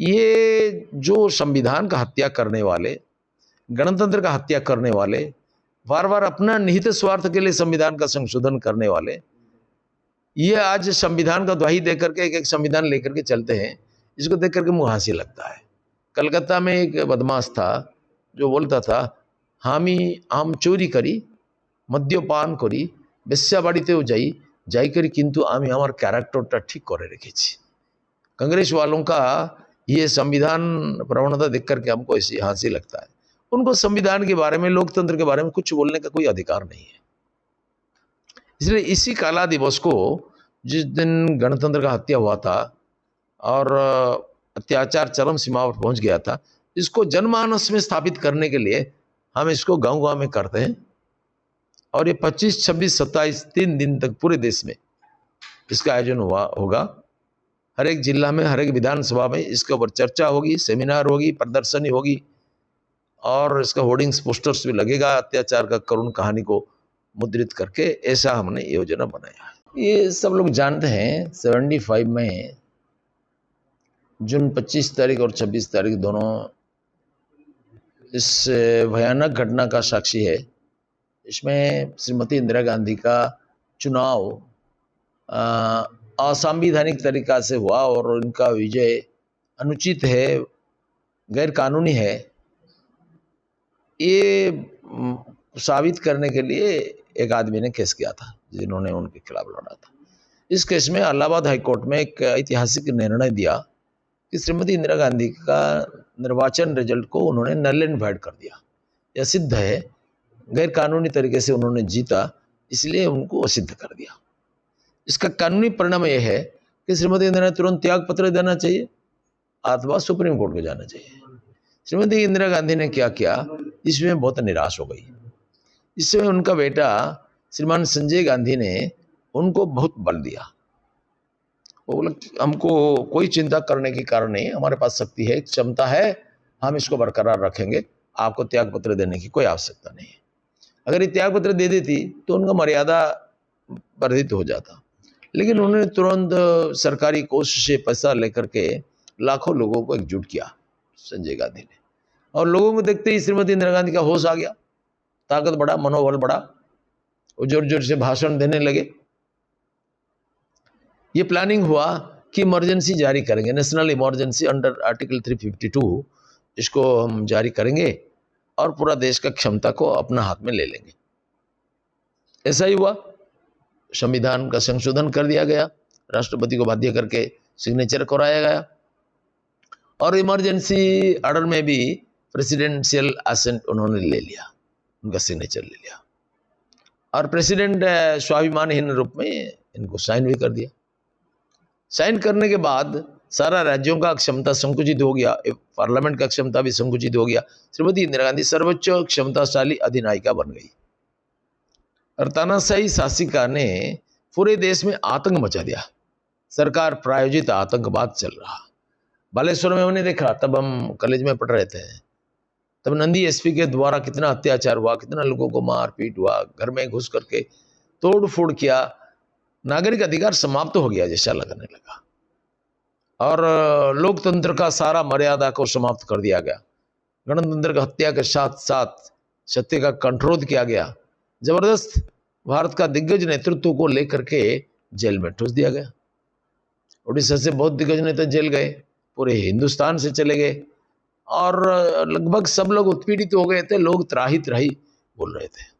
ये जो संविधान का हत्या करने वाले, गणतंत्र का हत्या करने वाले, बार बार अपना निहित स्वार्थ के लिए संविधान का संशोधन करने वाले, ये आज संविधान का द्वाही देकर के एक संविधान लेकर के चलते हैं। इसको देख करके मुँह हंसी लगता है। कलकत्ता में एक बदमाश था जो बोलता था, हामी आम चोरी करी, मद्यपान करी, बेश्या बाड़ीतेও যাই, যাই करी किंतु आमी आमार कैरेक्टरটা ठीक करे रेखेছি। कांग्रेस वालों का ये संविधान प्रवणता देख करके हमको ऐसी हंसी लगता है। उनको संविधान के बारे में, लोकतंत्र के बारे में कुछ बोलने का कोई अधिकार नहीं है। इसलिए इसी काला दिवस को, जिस दिन गणतंत्र का हत्या हुआ था और अत्याचार चरम सीमा पर पहुंच गया था, इसको जनमानस में स्थापित करने के लिए हम इसको गांव-गांव में करते हैं। और ये 25, 26, 27 3 दिन तक पूरे देश में इसका आयोजन होगा। हर एक जिला में, हर एक विधानसभा में इसके ऊपर चर्चा होगी, सेमिनार होगी, प्रदर्शनी होगी और इसका होर्डिंग्स, पोस्टर्स भी लगेगा अत्याचार का करुण कहानी को मुद्रित करके। ऐसा हमने योजना बनाया है। ये सब लोग जानते हैं 75 में जून 25 तारीख और 26 तारीख दोनों इस भयानक घटना का साक्षी है। इसमें श्रीमती इंदिरा गांधी का चुनाव असंवैधानिक तरीका से हुआ और उनका विजय अनुचित है, गैर कानूनी है। ये साबित करने के लिए एक आदमी ने केस किया था, जिन्होंने उनके खिलाफ लड़ा था। इस केस में इलाहाबाद हाईकोर्ट में एक ऐतिहासिक निर्णय दिया कि श्रीमती इंदिरा गांधी का निर्वाचन रिजल्ट को उन्होंने नल एंड वॉइड कर दिया। यह सिद्ध है, गैर कानूनी तरीके से उन्होंने जीता, इसलिए उनको असिद्ध कर दिया। इसका कानूनी परिणाम यह है कि श्रीमती इंदिरा ने तुरंत त्याग पत्र देना चाहिए अथवा सुप्रीम कोर्ट को जाना चाहिए। श्रीमती इंदिरा गांधी ने क्या किया, इसमें बहुत निराश हो गई। इसमें उनका बेटा श्रीमान संजय गांधी ने उनको बहुत बल दिया। वो बोला हमको कोई चिंता करने की कारण नहीं, हमारे पास शक्ति है, क्षमता है, हम इसको बरकरार रखेंगे, आपको त्याग पत्र देने की कोई आवश्यकता नहीं है। अगर ये त्याग पत्र दे देती तो उनका मर्यादा वर्धित हो जाता, लेकिन उन्होंने तुरंत सरकारी कोष से पैसा लेकर के लाखों लोगों को एकजुट किया संजय गांधी ने। और लोगों को देखते ही श्रीमती इंदिरा गांधी का होश आ गया, ताकत बढ़ा, मनोबल बढ़ा, वो जोर जोर से भाषण देने लगे। ये प्लानिंग हुआ कि इमरजेंसी जारी करेंगे, नेशनल इमरजेंसी अंडर आर्टिकल 352 इसको हम जारी करेंगे और पूरा देश का क्षमता को अपना हाथ में ले लेंगे। ऐसा ही हुआ, संविधान का संशोधन कर दिया गया, राष्ट्रपति को बाध्य करके सिग्नेचर कराया गया और इमरजेंसी ऑर्डर में भी प्रेसिडेंशियल असेंट उन्होंने ले लिया, उनका सिग्नेचर ले लिया और प्रेसिडेंट स्वाभिमानहीन रूप में इनको साइन भी कर दिया। साइन करने के बाद सारा राज्यों का क्षमता संकुचित हो गया, पार्लियामेंट का क्षमता भी संकुचित हो गया। श्रीमती इंदिरा गांधी सर्वोच्च क्षमताशाली अधिनायिका बन गई और तानाशाही शासिका ने पूरे देश में आतंक मचा दिया। सरकार प्रायोजित आतंकवाद चल रहा। बालेश्वर में हमने देखा, तब हम कॉलेज में पढ़ रहे थे, तब नंदी एसपी के द्वारा कितना अत्याचार हुआ, कितना लोगों को मारपीट हुआ, घर में घुस करके तोड़ फोड़ किया। नागरिक अधिकार समाप्त हो गया जैसा लगने लगा और लोकतंत्र का सारा मर्यादा को समाप्त कर दिया गया। गणतंत्र की हत्या के साथ साथ सत्य का कंट्रोल किया गया। जबरदस्त भारत का दिग्गज नेतृत्व को लेकर के जेल में ठूस दिया गया। उड़ीसा से बहुत दिग्गज नेता जेल गए, पूरे हिंदुस्तान से चले गए और लगभग सब लोग उत्पीड़ित हो गए थे। लोग त्राही त्राही बोल रहे थे।